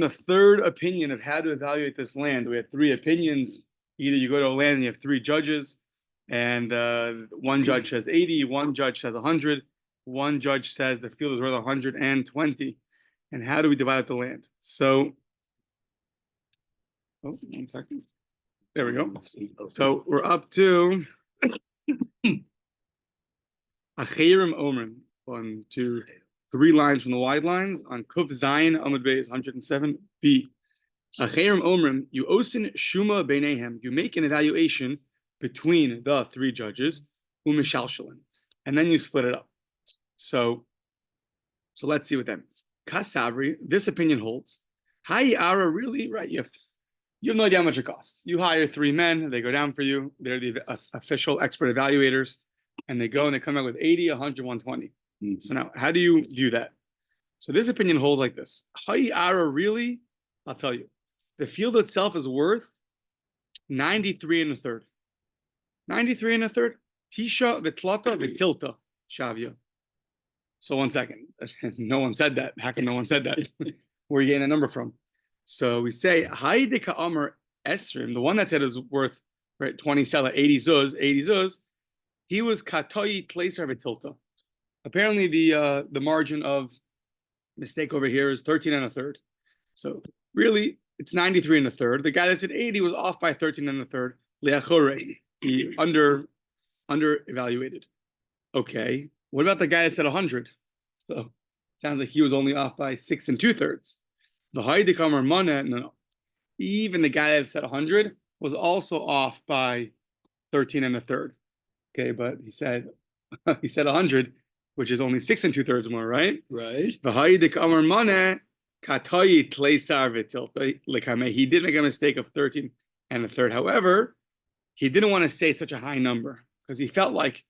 the third opinion of how to evaluate this land. We had three opinions. Either you go to a land and you have three judges, and one judge says 80, one judge says 100, one judge says the field is worth 120. And how do we divide up the land? So, 1 second. There we go. So we're up to Achirim Omrim, 1, 2, 3 lines from the wide lines on Kuf Zayin Amud Beis 107b. Achirim Omrim, you osin shuma beinehem. You make an evaluation between the three judges, umishalshalim, and then you split it up. So let's see what that means. Kasavri, this opinion holds. Hi Ara, really, right? You have no idea how much it costs. You hire 3 men, they go down for you. They're the official expert evaluators, and they go and they come out with 80, 100, 120. So now, how do you view that? So this opinion holds like this. Hi Ara, really? I'll tell you. The field itself is worth 93 and a third. 93 and a third. Tisha v'tlata v'tilta shavya. So 1 second. No one said that. How come no one said that? Where are you getting that number from? So we say, Haidika Amar Esrim, the one that said is worth, right, 20 sela, 80 zuz, he was Katoi Tleisar v'tilta. Apparently the margin of mistake over here is 13 and a third. So really, it's 93 and a third. The guy that said 80 was off by 13 and a third. Leachore, he under evaluated. Okay. What about the guy that said 100? So sounds like he was only off by 6 2/3. The Haidikamer Mana, no. Even the guy that said 100 was also off by 13 and a third. Okay, but he said 100, which is only 6 2/3 more, right? Right. The Haidikamer Mana, Katayi Tleisar v'tilta. He did make a mistake of 13 and a third. However, he didn't want to say such a high number because he felt like,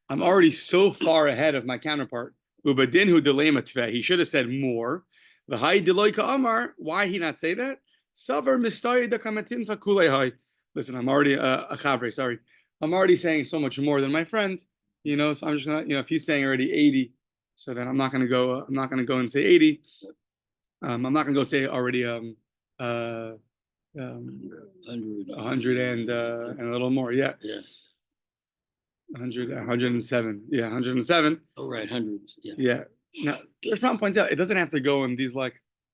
I'm already so far ahead of my counterpart. Ubadinhu delema tveh. He should have said more. The high deloy ka'amar. Why he not say that? Savar mistayi da kamatin fakulei high. Listen, I'm already a chavre. Sorry, I'm already saying so much more than my friend. So I'm just gonna, if he's saying already 80, so then I'm not gonna go. I'm not gonna go and say 80. I'm not gonna go say already 100 and a little more. Yeah. Yes. 100, 107. Yeah, 107. Oh, right, 100. Yeah. Yeah. Now, the problem points out, it doesn't have to go in these,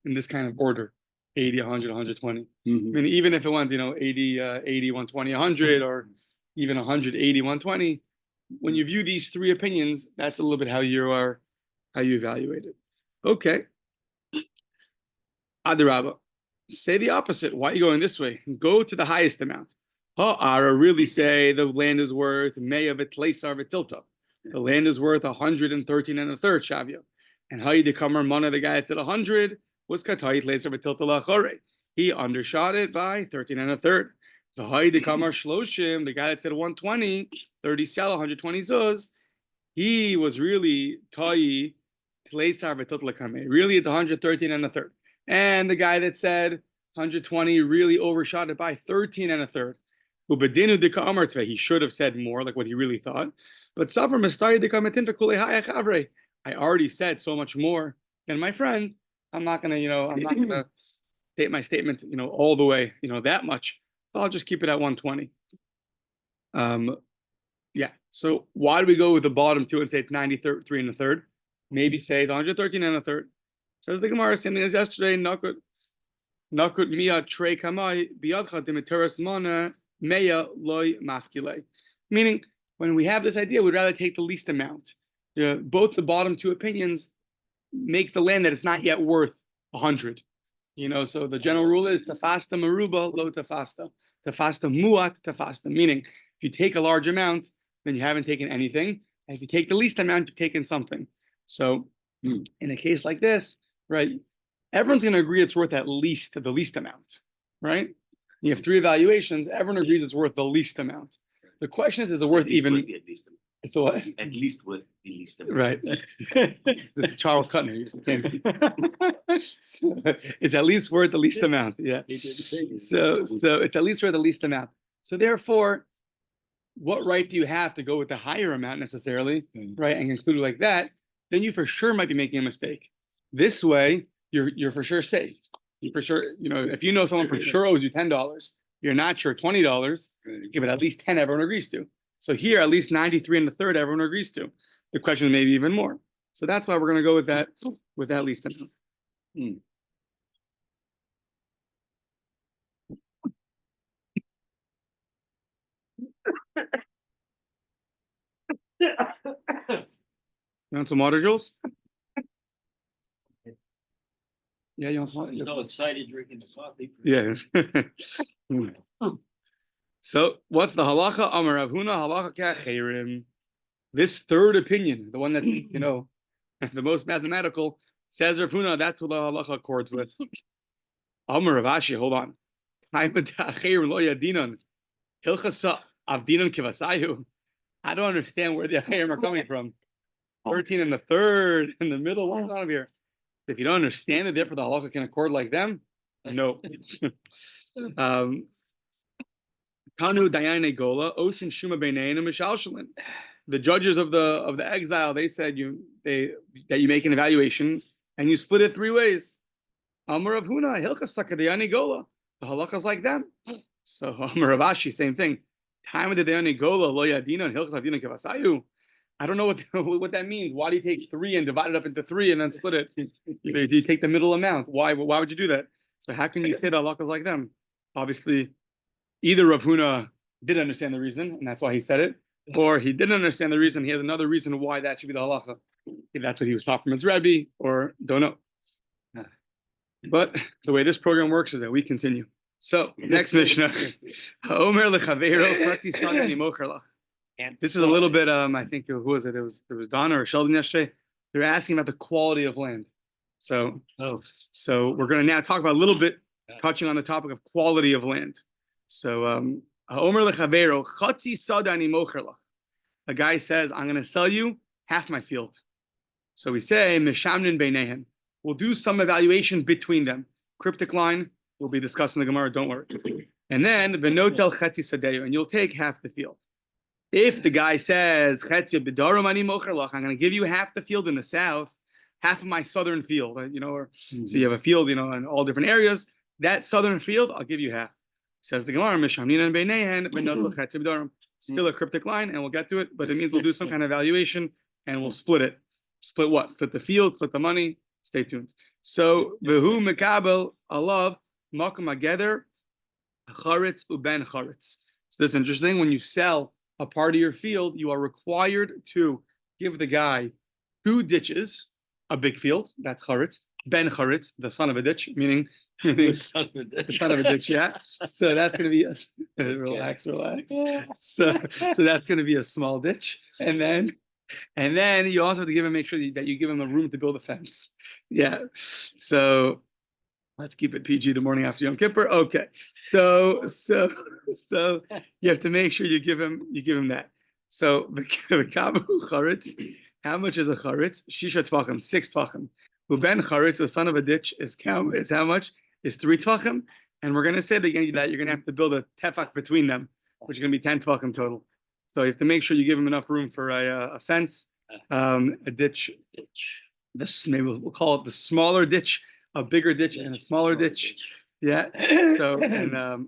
in this kind of order. 80, 100, 120. Mm-hmm. I mean, even if it went, 80, 80, 120, 100, or even 180, 120, when you view these three opinions, that's a little bit how you evaluate it. Okay. Adirabba. Say the opposite. Why are you going this way? Go to the highest amount. Ara really say the land is worth Meya v'tleisar v'tilta. The land is worth 113 and a third shavya. And Haidikamer Mana, the guy that said 100, was Katayit tleisar v'tilta lachore. He undershot it by 13 and a third. The Haidikamer Shloshim, the guy that said 120, 30 sel, 120 zuz, he was really Tayi tleisar v'tilta lachame. Really, it's 113 and a third. And the guy that said 120 really overshot it by 13 and a third. He should have said more, like what he really thought. But I already said so much more than my friend. I'm not gonna state my statement, all the way, that much. So I'll just keep it at 120. Yeah. So why do we go with the bottom two and say it's 93 and a third? Maybe say it's 113 and a third. Says the Gemara, same thing as yesterday. Nakut miya trei kamai biyadcha dimiteras mana. Meya loy mafkile. Meaning, when we have this idea, we'd rather take the least amount. Both the bottom two opinions make the land that it's not yet worth 100. So the general rule is tafasta maruba lo tafasta. Tafasta muat tafasta. Meaning, if you take a large amount, then you haven't taken anything. And if you take the least amount, you've taken something. So in a case like this, right, everyone's going to agree it's worth at least the least amount, right? You have three evaluations. Everyone agrees it's worth the least amount. The question is it worth even? At least. So what? At least worth the least amount. Right. It's Charles Cutner. So it's at least worth the least amount. Yeah. So it's at least worth the least amount. So therefore, what right do you have to go with the higher amount necessarily, right, and conclude like that? Then you for sure might be making a mistake. This way, you're for sure safe. You for sure, if you know someone for sure owes you $10, you're not sure $20, give it at least 10 everyone agrees to. So here, at least 93 and a third everyone agrees to. The question is maybe even more. So that's why we're going to go with that least amount. You want some water, Jules? Yeah, you want some water? I'm so excited drinking the coffee. Yeah. So what's the halacha? Amar Rav Huna halacha ka'achirim. This third opinion, the one that's the most mathematical, says Rav Huna, that's what the halacha accords with. Amar Rav Ashi, hold on. I don't understand where the achirim are coming from. 13 and a third in the middle. What's on here? If you don't understand it, therefore the halacha can accord like them. No. Kanu Dayane Gola, Osin Shuma Beinein and Mishalshalin. The judges of the exile, they said that you make an evaluation and you split it three ways. Amar Rav Huna, Hilchas Sakadayane Gola. The halacha's like them. So Amar Rav Ashi, same thing. Time of the Dayane Gola, Lo Yadina and Hilchas Adina Kevasayu. I don't know what that means. Why do you take three and divide it up into three and then split it? Do you take the middle amount? Why would you do that? So how can you say the halachas like them? Obviously, either Rav Huna did understand the reason, and that's why he said it, or he didn't understand the reason. He has another reason why that should be the halacha. If that's what he was taught from his Rebbe, or don't know. But the way this program works is that we continue. So next Mishnah. This is a little bit. I think who was it? It was Donna or Sheldon yesterday. They're asking about the quality of land. So we're going to now talk about a little bit, touching on the topic of quality of land. So a guy says, I'm going to sell you half my field. So we say mishamnin beinehen. We'll do some evaluation between them. Cryptic line will be discussed in the Gemara. Don't worry. And then v'notel chetzi sadeyu, and you'll take half the field. If the guy says, I'm going to give you half the field in the south, half of my southern field, so you have a field, in all different areas, that southern field, I'll give you half. Says the Gemara, still a cryptic line, and we'll get to it, but it means we'll do some kind of evaluation, and we'll split it. Split what? Split the field, split the money. Stay tuned. So, v'hu mekabel alav makom ageder charetz uben charetz. So this is interesting. When you sell a part of your field, you are required to give the guy 2 ditches, a big field, that's charetz, ben charetz, the son of a ditch, meaning the son of a ditch, yeah. So that's going to be relax. So that's going to be a small ditch, and then you also have to make sure that you give him a room to build a fence. Yeah. So let's keep it PG the morning after Yom Kippur. Okay. So you have to make sure you give him that. So the kabu charetz, how much is a charetz? Shisha tvachim, 6 tvachim. Uben charetz, the son of a ditch, is how much? Is 3 tvachim. And we're going to say that you're going to have to build a tefach between them, which is going to be 10 tvachim total. So you have to make sure you give him enough room for a fence, a ditch. Maybe we'll call it the smaller ditch, a bigger ditch, and a smaller ditch. Yeah. So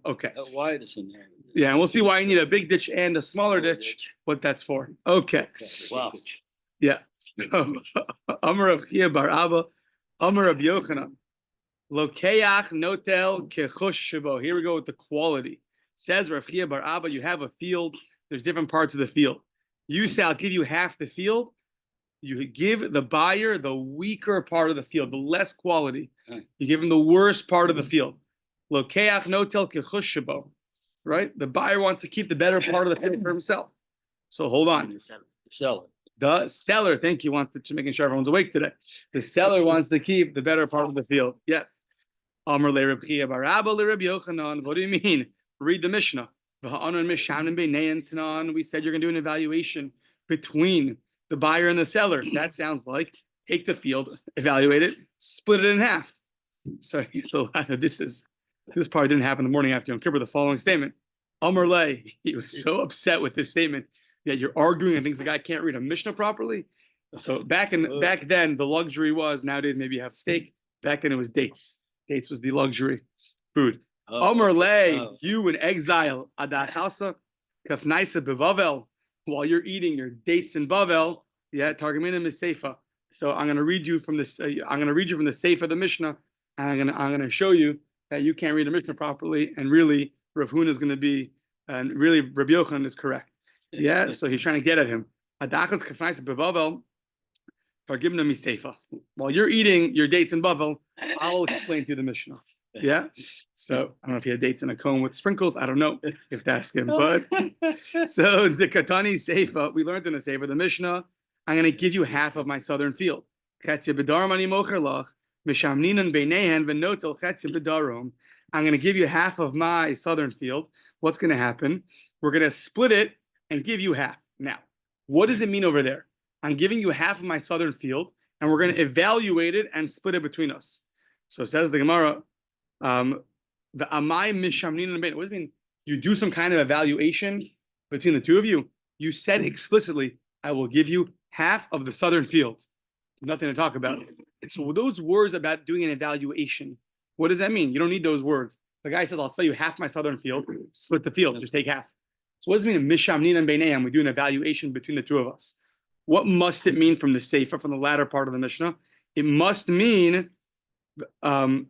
okay. Wide is in there. Yeah, and we'll see why you need a big ditch and a smaller ditch. What that's for. Okay. Wow. Yeah. So, Amar Rav Chia bar Abba, Amar Rav Yochanan, Lokeach notel kechush shebo. Here we go with the quality. Says Rav Chia bar Abba, you have a field. There's different parts of the field. You say, I'll give you half the field. You give the buyer the weaker part of the field, the less quality. You give him the worst part of the field. Lokeach notel kechush shebo. Right? The buyer wants to keep the better part of the field for himself. So hold on. The seller, thank you, wants to making sure everyone's awake today. The seller wants to keep the better part of the field. Yes. Amar le Reb Chia bar Abba le Reb Yochanan. What do you mean? Read the Mishnah. We said you're going to do an evaluation between the buyer and the seller. That sounds like take the field, evaluate it, split it in half. So this probably didn't happen the morning after Yom Kippur. The following statement. Amar le, he was so upset with this statement that you're arguing and thinks the guy can't read a Mishnah properly. So back then, the luxury was, nowadays maybe you have steak. Back then it was dates. Dates was the luxury food. Oh, Omer lay, oh. you in exile, adachalsa, kafnaisa bevavel, while you're eating your dates in Bavel. Yeah, targumina miseifa. So I'm going to read you from this. I'm going to read you from the Seif of the Mishnah. And I'm going to show you that you can't read the Mishnah properly, and really Rav Huna is going to be, and really Rabbi Yochanan is correct. Yeah, so he's trying to get at him. Adachalsa kafnaisa bevavel. Targumina miseifa. While you're eating your dates in Bavel, I'll explain to you the Mishnah. Yeah. So I don't know if he had dates in a cone with sprinkles. I don't know if that's him, but so the Katani Seifa, we learned in the Seifa, the Mishnah, I'm going to give you half of my southern field. I'm going to give you half of my southern field. What's going to happen? We're going to split it and give you half. Now, what does it mean over there? I'm giving you half of my southern field, and we're going to evaluate it and split it between us. So says the Gemara, the amai mishamnin and what does it mean? You do some kind of evaluation between the two of you. You said explicitly, I will give you half of the southern field. Nothing to talk about. So those words about doing an evaluation, what does that mean? You don't need those words. The guy says, I'll sell you half my southern field, split the field, just take half. So what does it mean? Mishamnin and beinayam, we do an evaluation between the two of us. What must it mean from the Sefer, from the latter part of the Mishnah? It must mean what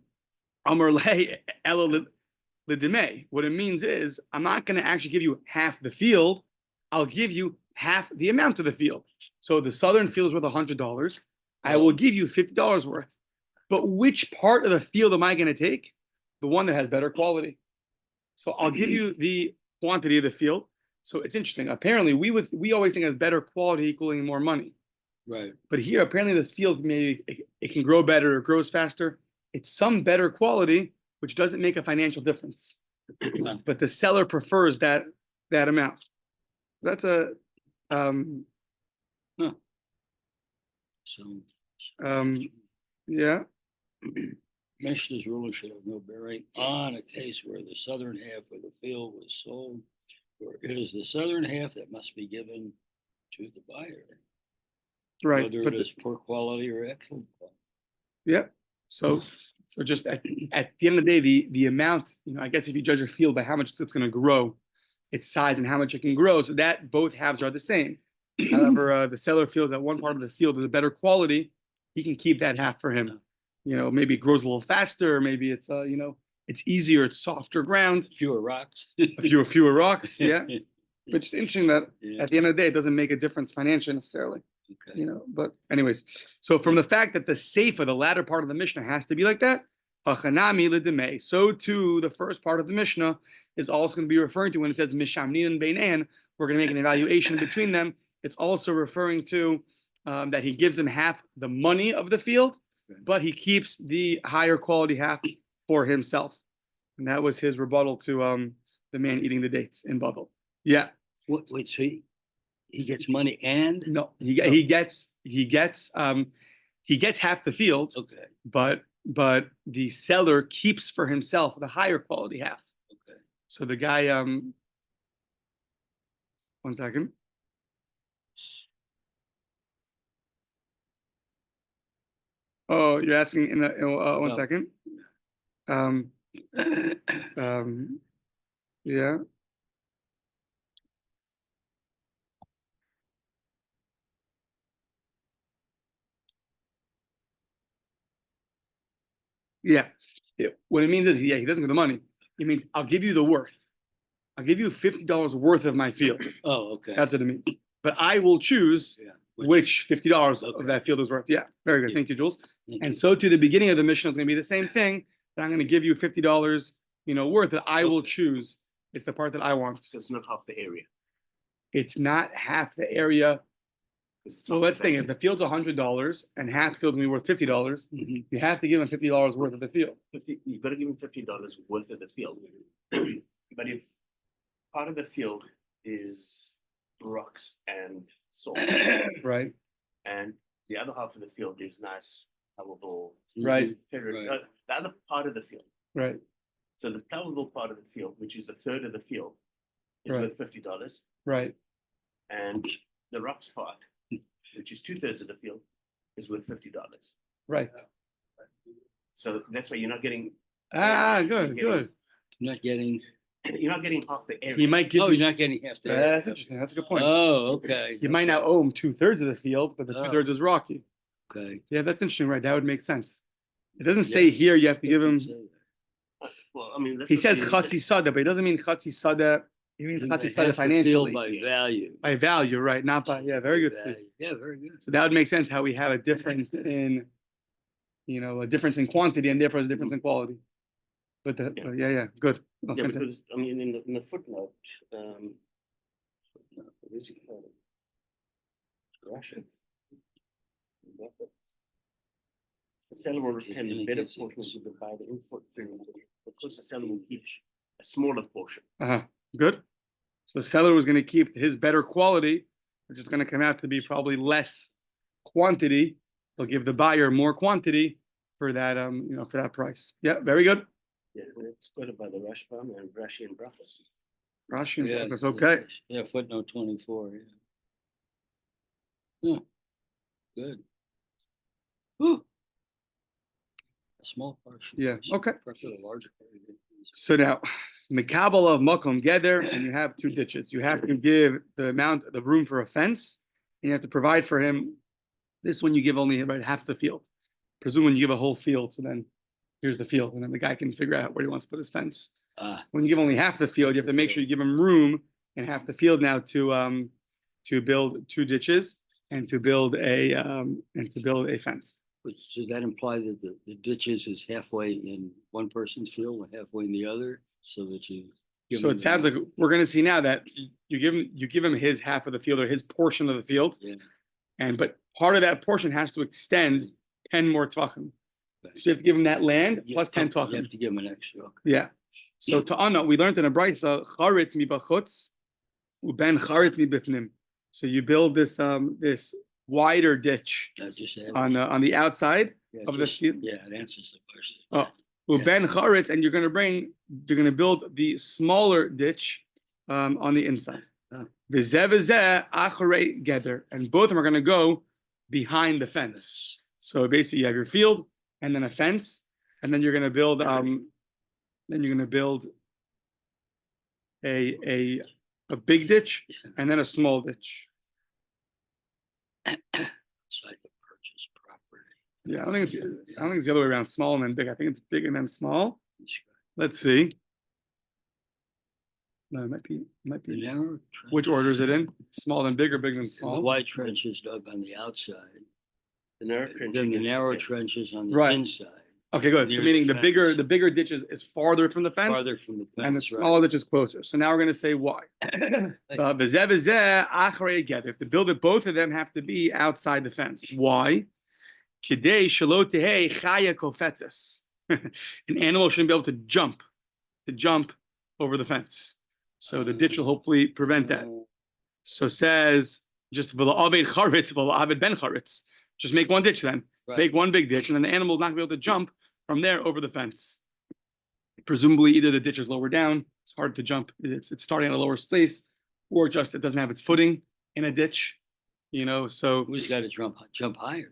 it means is, I'm not going to actually give you half the field. I'll give you half the amount of the field. So the southern field is worth $100. I will give you $50 worth. But which part of the field am I going to take? The one that has better quality. So I'll give you the quantity of the field. So it's interesting. Apparently, we always think of better quality equaling more money. Right. But here, apparently, this field maybe it can grow better, it grows faster. It's some better quality, which doesn't make a financial difference. But the seller prefers that amount. That's a yeah. Mishnah's ruler should have no bearing on a case where the southern half of the field was sold, or it is the southern half that must be given to the buyer. Right. Whether it is poor quality or excellent quality. Yeah. So just at the end of the day, the amount, I guess if you judge a field by how much it's going to grow, its size and how much it can grow, so that both halves are the same. However, the seller feels that one part of the field is a better quality, he can keep that half for him. Maybe it grows a little faster, maybe it's it's easier, it's softer ground. Fewer rocks. fewer rocks, yeah. But it's interesting that at the end of the day, it doesn't make a difference financially necessarily. Okay. But anyways, so from the fact that the Seifa, the latter part of the Mishnah, has to be like that, so too the first part of the Mishnah is also going to be referring to when it says Mishamnin and Beinan, we're going to make an evaluation between them. It's also referring to that he gives them half the money of the field, but he keeps the higher quality half for himself. And that was his rebuttal to the man eating the dates in Bavel. Yeah. Wait, so he gets money and no, he gets half the field. Okay. But the seller keeps for himself the higher quality half. Okay. So the guy, 1 second. Oh, you're asking in the 1 second. Yeah. Yeah. What it means is, he doesn't get the money. It means I'll give you the worth. I'll give you $50 worth of my field. Oh, okay. That's what it means. But I will choose which $50 of that field is worth. Yeah, very good. Thank you, Jules. And so to the beginning of the Mishnah, it's going to be the same thing. That I'm going to give you $50, worth that I will choose. It's the part that I want. So it's not half the area. It's not half the area. So let's think, if the field's $100 and half the field's going to be worth $50, you have to give him $50 worth of the field. You've got to give him $50 worth of the field. But if part of the field is rocks and soil, right, and the other half of the field is nice, palatable, right, the other part of the field, right. So the palatable part of the field, which is a third of the field, is worth $50, right, and the rocks part, which is 2/3 of the field, is worth $50. Right. So that's why you're not getting. Ah, You're good, getting- good. Not getting, You're not getting half the area. He might give. oh, you're not getting half the. That's interesting. That's a good point. Oh, okay. You might now owe him 2/3 of the field, but the Oh. 2/3 is rocky. Okay. Yeah, that's interesting, right? That would make sense. It doesn't say Yeah. here you have to give him. Well, I mean. that's He what says the- chatzi sada, but he doesn't mean chatzi sada. He means And chatzi they sada have to fill financially by value. by value, right? Not by very good. Value. Yeah, very good. So that would make sense how we have a difference in, a difference in quantity and therefore a difference in quality. But yeah, good. Oh, Yeah, fantastic. because, I mean, in the footnote, what is it called? Russian. The seller will retain the better portion of the buyer in foot, because the seller will keep a smaller portion. Good. So the seller was going to keep his better quality, which is going to come out to be probably less quantity. They'll give the buyer more quantity for that, for that price. Yeah, very good. Yeah, and it's quoted by the Rashbam and Rashi and Brachos. Rashi, Yeah, that's okay. Yeah, footnote 24, yeah. Huh. Good. Whew. A small portion. Yeah, okay. Prefer a larger portion. So now, Mikabel of Makom Gather, and you have 2 ditches. You have to give the room for a fence, and you have to provide for him. This one you give only half the field. Presume when you give a whole field, so then here's the field, and then the guy can figure out where he wants to put his fence. When you give only half the field, you have to make sure you give him room and half the field now to build 2 ditches and to build a fence. Does that imply that the ditches is halfway in one person's field and halfway in the other, so that you? So it sounds like we're going to see now that you give him his half of the field or his portion of the field, Yeah. but part of that portion has to extend 10 more tvachim. So you have to give him that land plus 10 You tvachim. have to give him an extra. Yeah. So to Anna, we learned in a brayso charetz mibachutz uben charetz mibifnim. So you build this wider ditch on the outside of the field. Yeah, it answers the question. Oh, uben charetz, and you're going to build the smaller ditch on the inside. V'zeh v'zeh acharei gather, and both of them are going to go behind the fence. So basically, you have your field and then a fence, and then you're going to build a big ditch and then a small ditch. Inside the purchase property. Yeah, I don't think it's the other way around. Small and then big. I think it's big and then small. Let's see. No, it might be. The narrow. Which order is it in? Small then big or big than The small? wide trenches dug on the outside. The narrow trench. Then the narrow trenches on the Right. inside. Okay, good. So Near meaning the the bigger ditch is farther from the fence, Farther from the fence. and the right. smaller ditch is closer. So now we're going to say why. V'zeh v'zeh acharei gather. If to build it, both of them have to be outside the fence. Why? Kidei shelo tehei chaya kofetzes. An animal shouldn't be able to jump over the fence. So the ditch will hopefully prevent that. So says just v'la'aved charetz v'la'aved ben charetz. Just make one ditch then. Right. Make one big ditch, and then the animal is not going to be able to jump from there over the fence. Presumably, either the ditch is lower down, it's hard to jump, it's starting at a lower space, or just it doesn't have its footing in a ditch, so. Who's got to jump higher?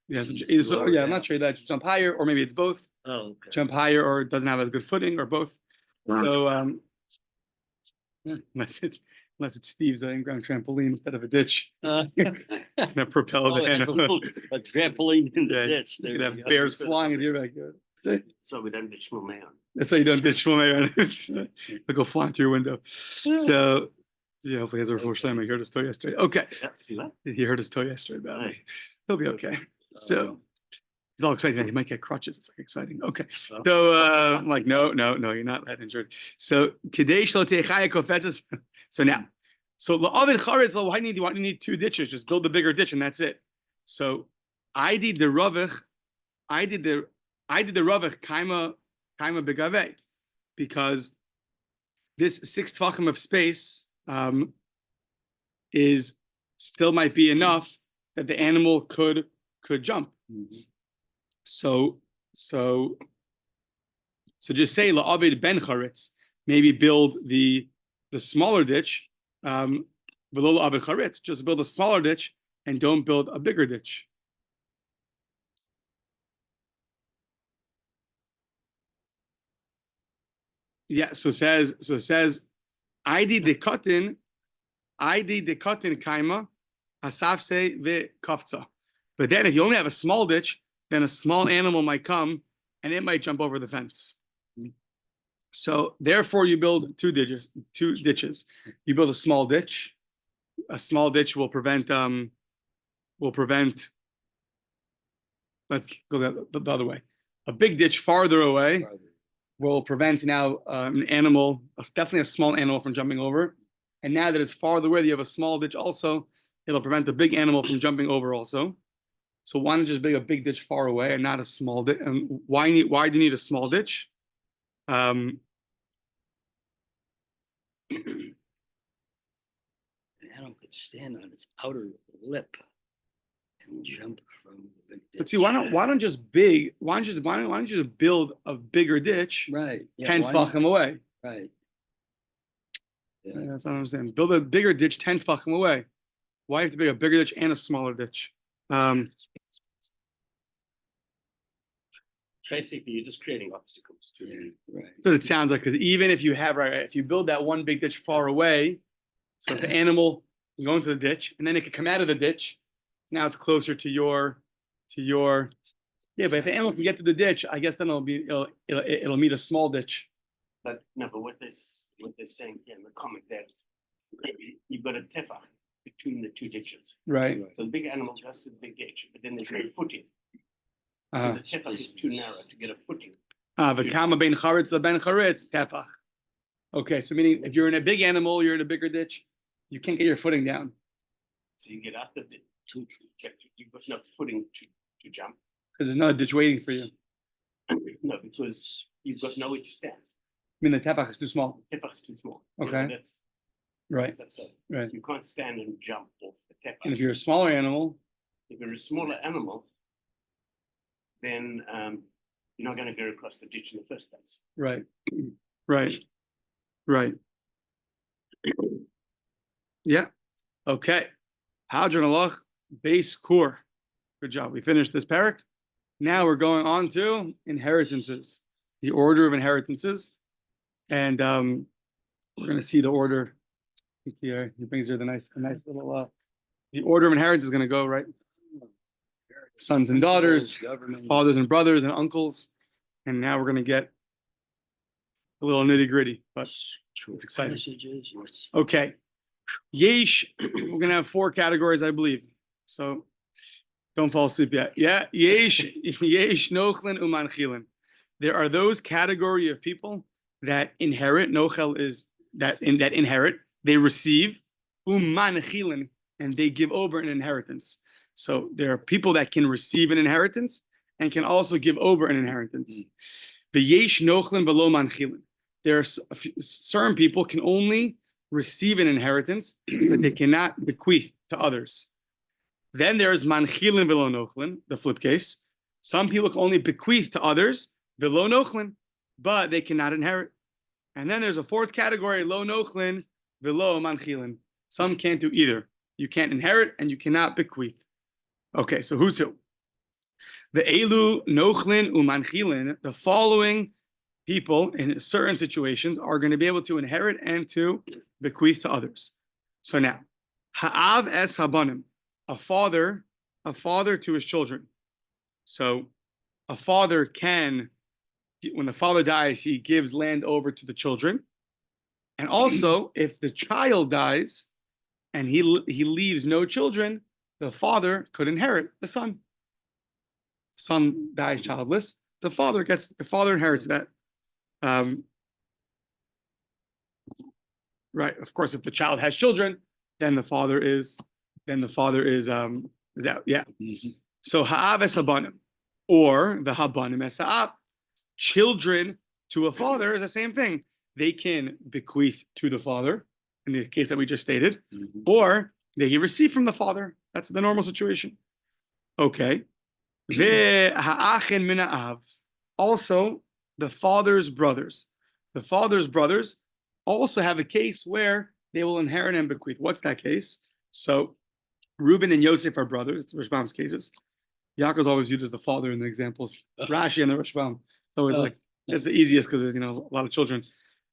Yeah, Lower I'm not sure that you jump higher, or maybe it's both. Oh, okay. Jump higher, or it doesn't have as good footing, or both. So, unless it's Steve's in-ground trampoline instead of a ditch, it's gonna propel the animal. A trampoline in the Yeah, ditch. You could have bears flying in your backyard. See? So we don't ditch Shmuel Mayon. That's how you don't ditch Shmuel. They'll go flying through your window. So, hopefully he has a full slam. He heard his story yesterday. Okay. Yeah, see that? He heard his story yesterday about me. Right. He'll be okay. So he's all excited. He might get crutches. It's like exciting. Okay. Oh. So I'm like, no, you're not that injured. So Kadesh Lotechaya Kofetzes. So now, La'avid Charetz, why do you need 2 ditches? Just build the bigger ditch and that's it. So I did the Ravich Kaima Begave, because this 6 tvachim of space is still might be enough that the animal could jump. Mhm. So just say la'avid ben charetz, maybe build the smaller ditch, below la'avid charetz, just build a smaller ditch and don't build a bigger ditch. Yeah, so it says, ID de kotin kaima, hasafse ve kafza. But then if you only have a small ditch, then a small animal might come and it might jump over the fence. So therefore you build two ditches. You build a small ditch. A small ditch will prevent, let's go the other way. A big ditch farther away will prevent now an animal, definitely a small animal, from jumping over. And now that it's farther away, you have a small ditch also, it'll prevent the big animal from jumping over also. So why not just build a big ditch far away and not a small ditch? And why do you need a small ditch? An animal could stand on its outer lip and jump from the ditch. But see, why don't you just build a bigger ditch, Right. Yeah, 10 tefachim away? Right. Yeah. That's what I'm saying. Build a bigger ditch 10 tefachim away. Why have to build a bigger ditch and a smaller ditch? Basically, you're just creating obstacles to Yeah, right. That's what it sounds like. Because even if you have, if you build that one big ditch far away, so if the animal can go into the ditch and then it can come out of the ditch, now it's closer to your. Yeah, but if the animal can get to the ditch, I guess then it'll meet a small ditch. But no, but what they're saying here in the comment that you've got a tefach between the two ditches. Right. So the big animal goes to the big ditch, but then there's no footing. Uh, The tefach is too narrow to get a footing. V'kama bein charetz leben charetz tefach. Okay, so meaning if you're in a big animal, you're in a bigger ditch, you can't get your footing down. So you get out the ditch, you've got no footing to jump. Because there's another ditch waiting for you. No, because you've got nowhere to stand. I mean, the tefach is too small. Tefach is too small. Okay. That's Right. so. Right. You can't stand and jump off the tefach. And if you're a smaller animal, If you're a smaller animal, then you're not going to go across the ditch in the first place. right, right. Yeah. Okay. Hadron alach base core. Good job. We finished this parak. Now we're going on to inheritances, the order of inheritances, and we're going to see the order. He brings here a nice little. The order of inheritance is going to go right. Sons and daughters, government. fathers and brothers and uncles, and now we're going to get a little nitty gritty, but it's exciting. Messages, what's- Okay. Yesh, we're gonna have 4 categories, I believe. So don't fall asleep yet. Yeah, yesh nochlin umanchilin. There are those category of people that inherit. Nochel is that inherit. They receive umanchilin, and they give over an inheritance. So there are people that can receive an inheritance and can also give over an inheritance. The yesh nochlin v'lo manchilin. There are certain people can only receive an inheritance, but they cannot bequeath to others. Then there's manchilin v'lo nochlin, the flip case. Some people can only bequeath to others, v'lo nochlin, but they cannot inherit. And then there's a 4th category, lo nochlin v'lo manchilin. Some can't do either. You can't inherit and you cannot bequeath. Okay, so who's who? The elu nochlin umanchilin, the following people in certain situations are going to be able to inherit and to bequeath to others. So now, ha'av es habanim, a father to his children. So a father can, when the father dies, he gives land over to the children. And also, if the child dies and he leaves no children, the father could inherit the son. Son dies childless, the father inherits that. Right. Of course, if the child has children, then the father is out. Yeah. So ha'av es habanim, or the habanim es ha'av, children to a father is the same thing. They can bequeath to the father in the case that we just stated, or they can receive from the father. That's the normal situation. Okay. Ve'ha'achen min ha'av, also the father's brothers. The father's brothers also have a case where they will inherit and bequeath. What's that case? So Reuben and Yosef are brothers. It's Rashbam's cases. Yaakov's always used as the father in the examples. Rashi and the Rashbam. So it's like it's the easiest because there's a lot of children.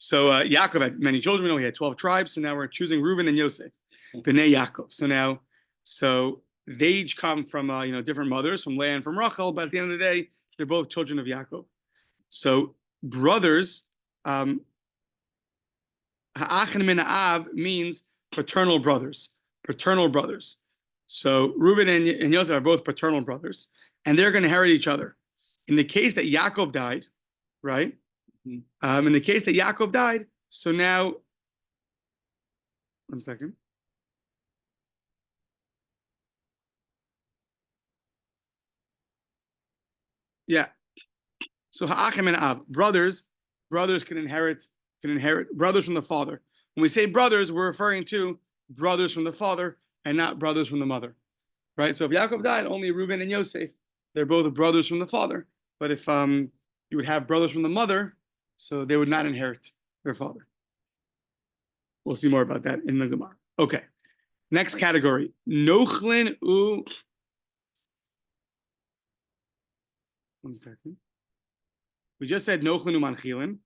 So Yaakov had many children. We know he had 12 tribes. So now we're choosing Reuben and Yosef, Bnei Yaakov. So they each come from different mothers, from Leah and from Rachel. But at the end of the day, they're both children of Yaakov. So brothers, Ha'achin min ha'av means paternal brothers. Paternal brothers. So Reuben and Yosef are both paternal brothers, and they're going to inherit each other. In the case that Yaakov died, right? In the case that Yaakov died, so now, 1 second. Yeah. So ha'achin min ha'av, brothers can inherit brothers from the father. When we say brothers, we're referring to brothers from the father and not brothers from the mother, right? So if Yaakov died, only Reuben and Yosef, they're both brothers from the father. But if you would have brothers from the mother, so they would not inherit their father. We'll see more about that in the Gemara. Okay, next category, Nochlin u. 1 second. We just said Nochlin u manchilin.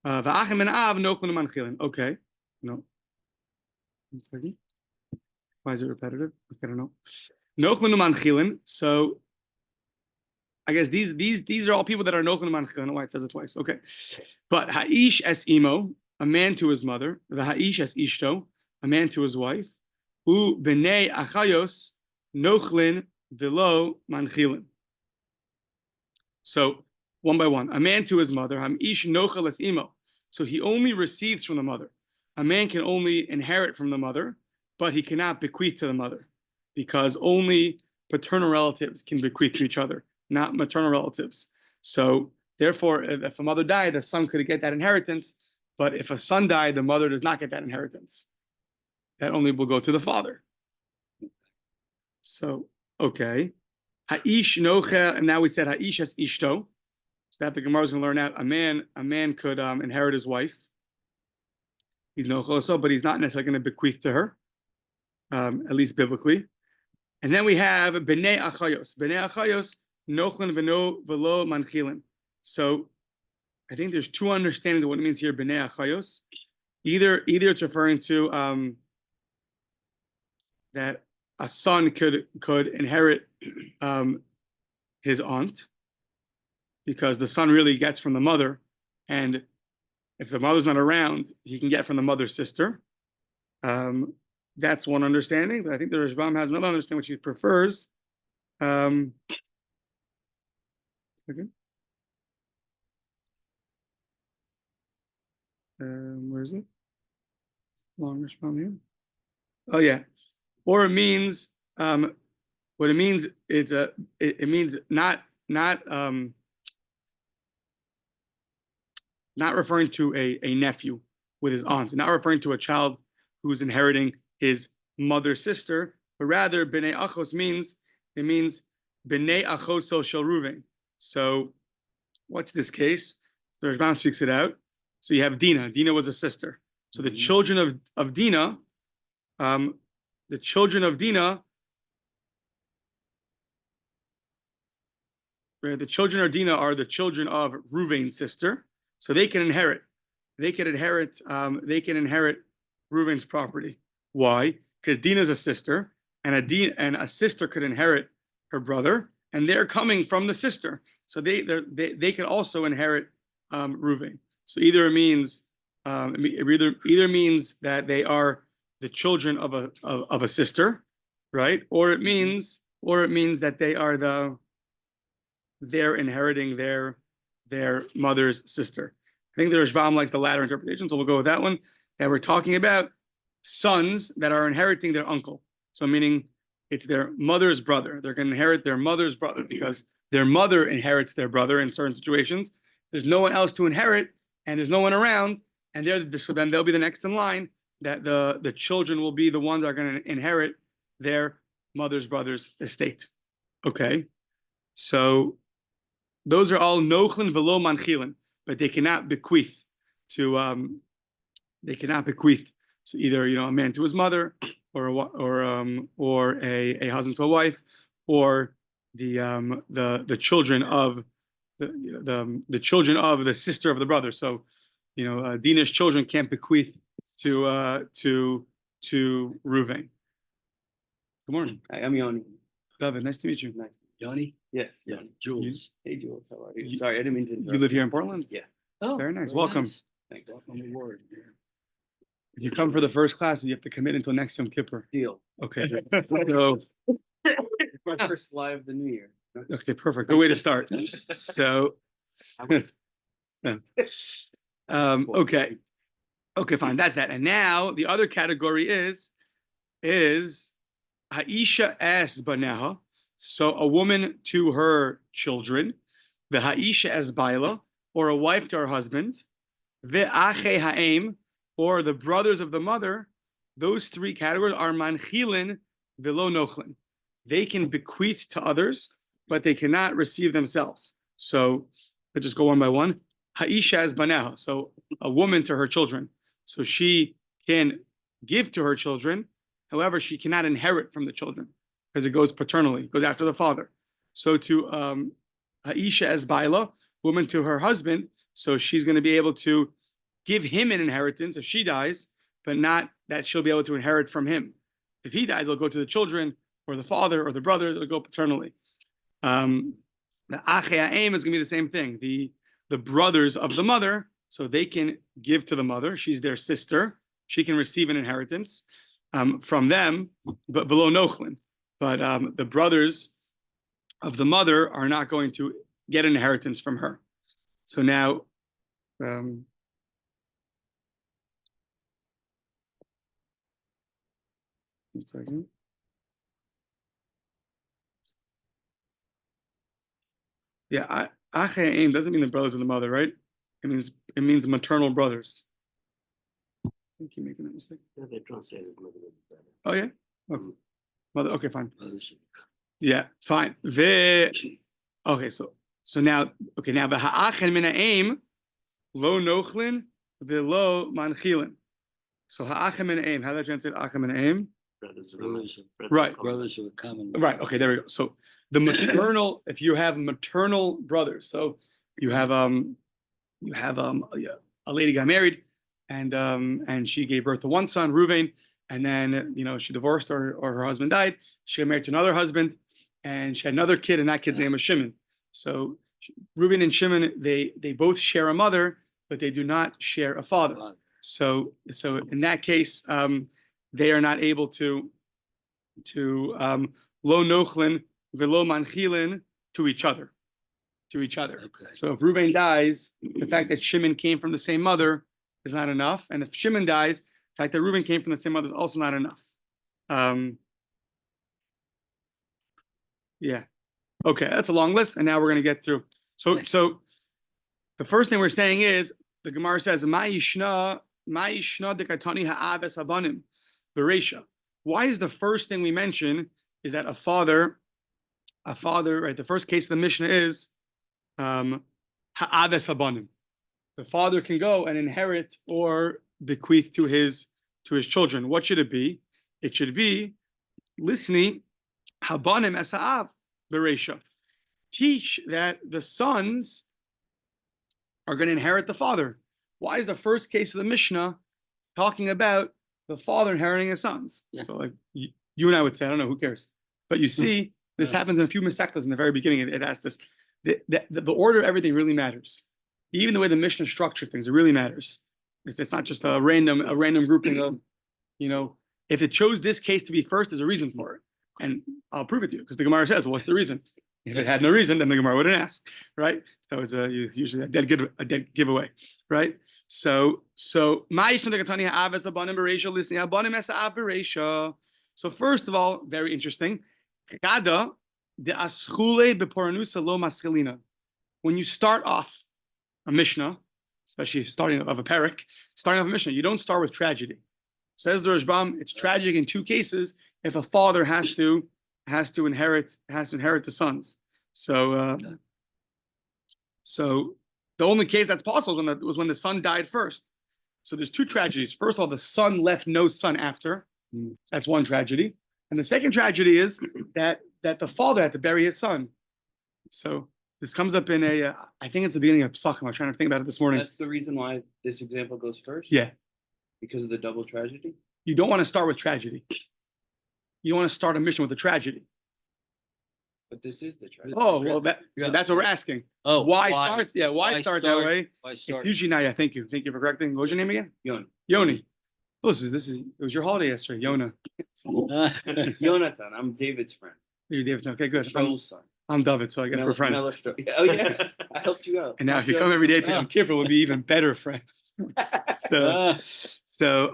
Va'achin min av Nochlin u manchilin. Okay, no. 1 second. Why is it repetitive? I don't know. Nochlin u manchilin. So I guess these are all people that are Nochlin u manchilin. I don't know why it says it twice. Okay, but ha'ish es imo, a man to his mother. The ha'ish es ishto, a man to his wife. U b'nei achayos Nochlin v'lo manchilin. So one by one, a man to his mother. Ha'ish nochel es imo. So he only receives from the mother. A man can only inherit from the mother, but he cannot bequeath to the mother, because only paternal relatives can bequeath to each other, not maternal relatives. So therefore, if a mother died, a son could get that inheritance, but if a son died, the mother does not get that inheritance. That only will go to the father. So, okay. Ha'ish nochel, and now we said ha'ish es ishto. So that the Gemara is going to learn out. A man could inherit his wife. He's nochel, but he's not necessarily going to bequeath to her, at least biblically. And then we have bnei achayos. Bnei achayos nochlin v'lo manchilin. So I think there's two understandings of what it means here. Bnei achayos. Either it's referring to that a son could inherit his aunt, because the son really gets from the mother, and if the mother's not around, he can get from the mother's sister. That's one understanding, but I think the Rashbam has another understanding which he prefers. Okay. Where is it? Long Rashbam here. Oh yeah. Or it means what it means is it means not referring to a nephew with his aunt, not referring to a child who's inheriting his mother's sister, but rather bnei achos means bnei achoso shel Reuven. So what's this case? The Rashbam speaks it out. So you have Dinah. Dinah was a sister. So the children of Dinah, the children of Dinah are the children of Reuven's sister. So they can inherit. They can inherit Reuven's property. Why? Because Dinah's a sister, and a sister could inherit her brother, and they're coming from the sister. So they can also inherit Reuven. So either it means either means that they are the children of a sister, right? Or it means that they're inheriting their mother's sister. I think the Rashbam likes the latter interpretation, so we'll go with that one. That we're talking about sons that are inheriting their uncle. So meaning it's their mother's brother. They're going to inherit their mother's brother because their mother inherits their brother in certain situations. There's no one else to inherit, and there's no one around, and so then they'll be the next in line. That the children will be the ones that are going to inherit their mother's brother's estate. Okay, so those are all nochlin v'lo manchilin, but they cannot bequeath to So either a man to his mother, or a husband to a wife, or the children of the children of the sister of the brother. So Dinah's children can't bequeath to Reuven. Good morning. Hi, I'm Yomi. David, nice to meet you. Nice. Yanni? Yes. Yeah, Jules. Hey, Jules. How are you? You- Sorry, I didn't mean to You interrupt. live here in Portland? Yeah. Oh, Very nice. very Welcome. nice. Thanks. Welcome aboard. If you come for the first class, you have to commit until next Yom Kippur. Deal. Okay. So, My first live of the new year. okay, perfect. Good way to start. So, okay. Okay, fine. That's that. And now the other category is Haisha as baneha. So a woman to her children, the Haisha as baila, or a wife to her husband, the ache ha'em, or the brothers of the mother. Those three categories are manchilin velo nochlin. They can bequeath to others, but they cannot receive themselves. So let's just go one by one. Haisha as baneha. So a woman to her children. So she can give to her children. However, she cannot inherit from the children because it goes paternally, it goes after the father. So to Haisha as baila, woman to her husband, so she's going to be able to give him an inheritance if she dies, but not that she'll be able to inherit from him. If he dies, it'll go to the children or the father or the brother, it'll go paternally. The Achei Ha'em is going to be the same thing. The brothers of the mother, so they can give to the mother. She's their sister. She can receive an inheritance from them, but below Nochlin. But the brothers of the mother are not going to get an inheritance from her. So now, one second. Yeah, Achei Ha'em doesn't mean the brothers of the mother, right? It means maternal brothers. I keep making that mistake. Yeah, they translate as mother and brother. Oh yeah, okay. Mother. Okay, fine. Others. Yeah, fine. Okay, so now, okay, now the ha'achen min ha'em lo nochlin velo manchilin. So ha'achen min ha'em. How do I translate ha'achen min ha'em? Brothers of Brothers, Right. brothers of a common. Right. Okay. There we go. So the maternal, if you have maternal brothers, so you have a lady got married, and she gave birth to one son, Reuven, and then she divorced or her husband died. She got married to another husband, and she had another kid, and that kid's name was Shimon. So Reuben and Shimon, they both share a mother, but they do not share a father. So in that case, they are not able to lo nochlin velo manchilin to each other. Okay. So if Reuben dies, the fact that Shimon came from the same mother is not enough, and if Shimon dies, the fact that Reuben came from the same mother is also not enough. Yeah. Okay, that's a long list, and now we're going to get through. So the first thing we're saying is the Gemara says, "Ma yishna dekatani ha'aves abanim bereisha." Why is the first thing we mention is that a father, right? The first case of the Mishnah is ha'aves abanim. The father can go and inherit or bequeath to his children. What should it be? It should be listening habanim es ha'av bereisha. Teach that the sons are going to inherit the father. Why is the first case of the Mishnah talking about the father inheriting his sons? Yeah. So like you and I would say, I don't know, who cares? But you see, this happens in a few Masechtas in the very beginning. It asks this. The order of everything really matters. Even the way the Mishnah structured things, it really matters. It's not just a random grouping of, if it chose this case to be first, there's a reason for it. And I'll prove it to you, because the Gemara says, well, what's the reason? If it had no reason, then the Gemara wouldn't ask, right? So it's usually a dead giveaway, right? So So first of all, very interesting. When you start off a Mishnah, especially starting off a parak, starting off a Mishnah, you don't start with tragedy. Says the Rashbam, it's tragic in two cases if a father has to inherit the sons. So the only case that's possible was when the son died first. So there's two tragedies. First of all, the son left no son after. That's one tragedy. And the second tragedy is that the father had to bury his son. So This comes up in a, I think it's the beginning of Pesachim. I was trying to think about it this morning. That's the reason why this example goes first? Yeah. Because of the double tragedy? You don't want to start with tragedy. You don't want to start a mission with a tragedy. But this is the tragedy. Oh, well, so Yeah. that's what we're asking. Oh, Why start? Yeah, why why start that start- way? Why It's start? usually not. Yeah, thank you. Thank you for correcting. What was your name again? Yon. Yoni. Oh, it was your holiday yesterday, Yona. Jonathan, I'm David's friend. You're Davidson. Okay, good. Shaul's son. I'm David, so I guess we're friends. Oh, yeah. I helped you out. And now if you come every day, I'm careful, we'll be even better friends. So, Ah,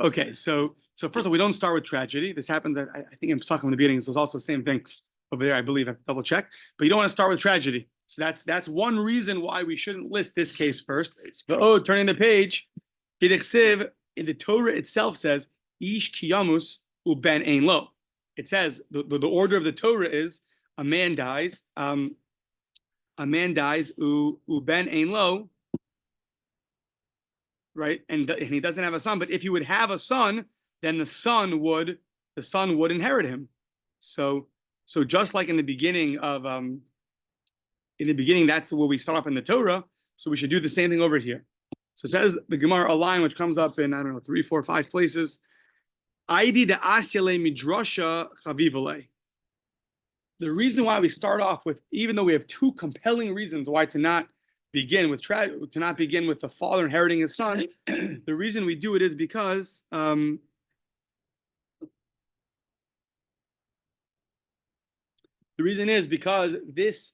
okay. So first of all, we don't start with tragedy. This happened, I think in Pesachim in the beginning. So it's also the same thing over there, I believe. I have to double check. But you don't want to start with tragedy. So that's one reason why we shouldn't list this case first. But turning the page, Kidechsiv, in the Torah itself says, Ish kiyamus uben ein lo. It says the order of the Torah is a man dies, uben ein lo, right? And he doesn't have a son. But if he would have a son, then the son would inherit him. So just like in the beginning, that's where we start off in the Torah. So we should do the same thing over here. So it says the Gemara, a line which comes up in, I don't know, 3, 4, 5 places. Aidi de asyale midrasha chavivale. The reason why we start off with, even though we have 2 compelling reasons why to not begin with the father inheriting his son, the reason we do it is because the reason is because this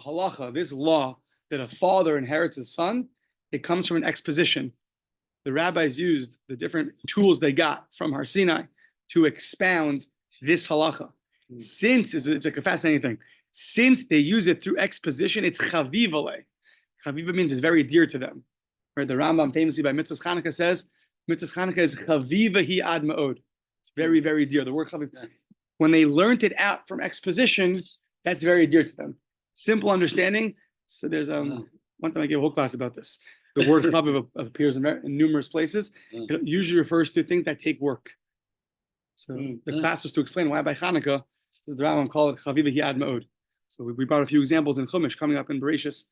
halacha, this law that a father inherits his son, it comes from an exposition. The rabbis used the different tools they got from Har Sinai to expound this halacha. Since it's like a fascinating thing. Since they use it through exposition, it's chavivale. Chaviva means it's very dear to them. Right? The Rambam famously by Mitzvah Chanukah says, Mitzvah Chanukah is chaviva hi ad ma'od. It's very, very dear. The word chaviv. When they learned it out from exposition, that's very dear to them. Simple understanding. So there's one time I gave a whole class about this. The word chaviv appears in numerous places. It usually refers to things that take work. So the class was to explain why by Chanukah, the Rambam called it chaviv hi ad ma'od. So we brought a few examples in Chumash coming up in Bereshis.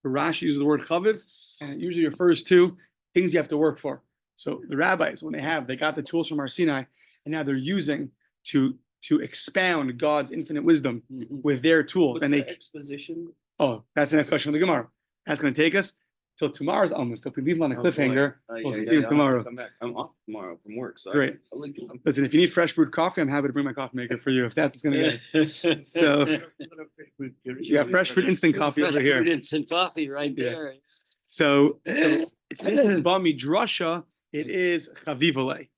Rashi uses the word chaviv, and it usually refers to things you have to work for. So the rabbis, when they got the tools from Har Sinai, and now they're using to expound God's infinite wisdom with their tools. And they exposition. Oh, that's the next question of the Gemara. That's going to take us till tomorrow's almost. So if we leave them on a cliffhanger, we'll see you tomorrow. Come back. I'm off tomorrow from work. So Great. Listen, if you need fresh brewed coffee, I'm happy to bring my coffee maker for you if that's what's going to get. So you got fresh brewed instant coffee over here. Instant coffee right Yeah. there. So it's Bami Drasha, it is Chavivale.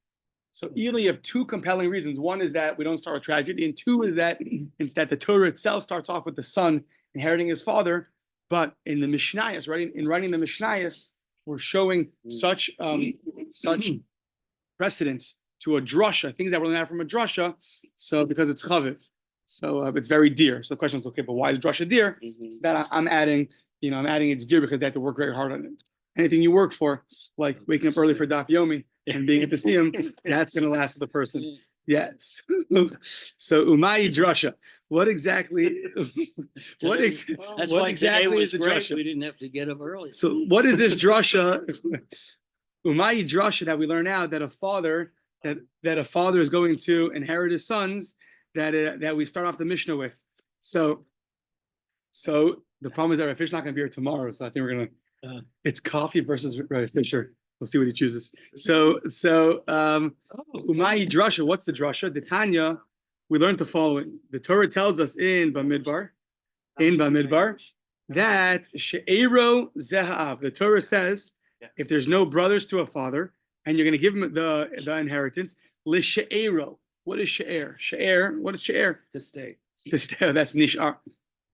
So either you have 2 compelling reasons. One is that we don't start with tragedy, and 2 is that the Torah itself starts off with the son inheriting his father. But in the Mishnayos, writing the Mishnayos, we're showing such precedence to a drasha, things that we're learning out from a drasha. So because it's chaviv, so it's very dear. So the question is, okay, but why is drasha dear? So that I'm adding it's dear because they have to work very hard on it. Anything you work for, like waking up early for Daf Yomi and being at the Siyum, that's going to last the person. Yes. So Umay Drasha. What exactly? That's what why exactly today is was the great. drasha? We didn't have to get up early. So what is this drasha? Umay Drasha that we learn now that a father is going to inherit his sons that we start off the Mishnah with. So the problem is that Rav Fisher's not going to be here tomorrow. So I think we're gonna. It's coffee versus Rav Fisher. We'll see what he chooses. So Umay Drasha, what's the Drasha? The Tanya, we learned the following. The Torah tells us in Bamidbar, that She'ero Zeha'av. The Torah says, if there's no brothers to a father, and you're going to give him the inheritance, L'She'ero. What is She'er? She'er, what is She'er? To stay. To stay, that's Nish'ar.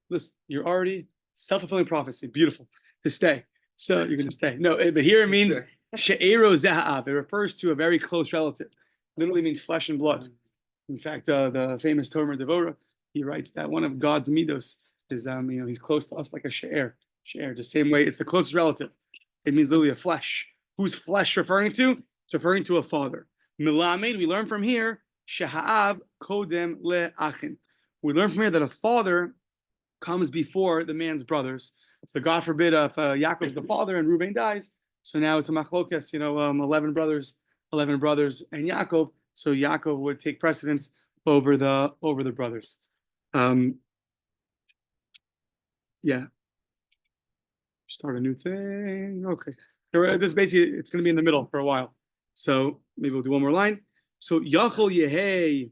Listen, you're already self-fulfilling prophecy. Beautiful. To stay. So you're going to stay. No, but here it means She'ero Zeha'av. It refers to a very close relative. Literally means flesh and blood. In fact, the famous Tomer Devora, he writes that one of God's midos is he's close to us like a she'er. She'er, the same way it's the closest relative. It means literally a flesh. Who's flesh referring to? It's referring to a father. Milamed, we learn from here, Sheha'av kodem le'achin. We learn from here that a father comes before the man's brothers. So God forbid if Yaakov's the father and Reuben dies, so now it's a machlokes, 11 brothers and Yaakov. So Yaakov would take precedence over the brothers. Yeah. Start a new thing. Okay. This basically, it's going to be in the middle for a while. So maybe we'll do one more line. So Yachol Yehei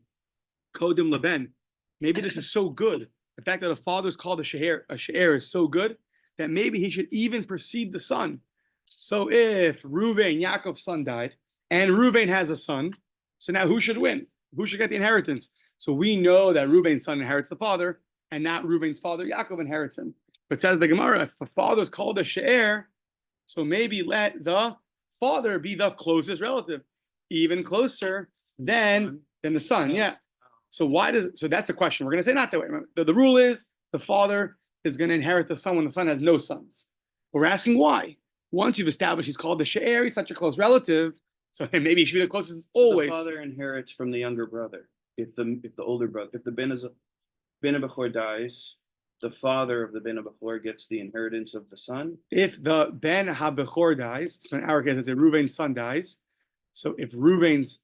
Kodim Leben. Maybe this is so good. The fact that a father is called a she'er is so good that maybe he should even precede the son. So if Reuven, Yaakov's son, died, and Reuven has a son, so now who should win? Who should get the inheritance? So we know that Reuven's son inherits the father, and not Reuven's father, Yaakov, inherits him. But says the Gemara, if the father is called a she'er, so maybe let the father be the closest relative, even closer than the son. Yeah. So that's the question. We're going to say not that way. The rule is the father is going to inherit the son when the son has no sons. But we're asking why. Once you've established he's called the she'er, he's such a close relative, so maybe he should be the closest always. The father inherits from the younger brother. If the older brother, if the ben Bechor dies, the father of the ben Bechor gets the inheritance of the son. If the ben HaBechor dies, so in our case, it's Reuven's son dies. So if Reuven's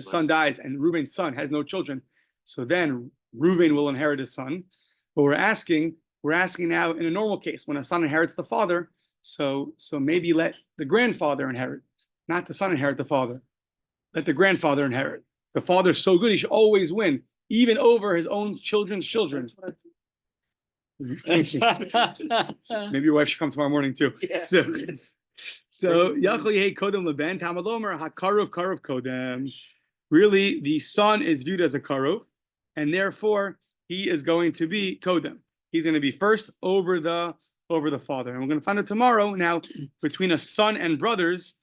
son dies and Reuven's son has no children, so then Reuven will inherit his son. But we're asking now in a normal case when a son inherits the father, so maybe let the grandfather inherit, not the son inherit the father. Let the grandfather inherit. The father's so good he should always win, even over his own children's children. Maybe your wife should come tomorrow morning too. Yeah. So Yachli Hey Kodem Leben Talmud Omer HaKarov Karov Kodem. Really, the son is viewed as a karov, and therefore he is going to be Kodem. He's going to be first over the father. And we're going to find out tomorrow now between a son and brothers,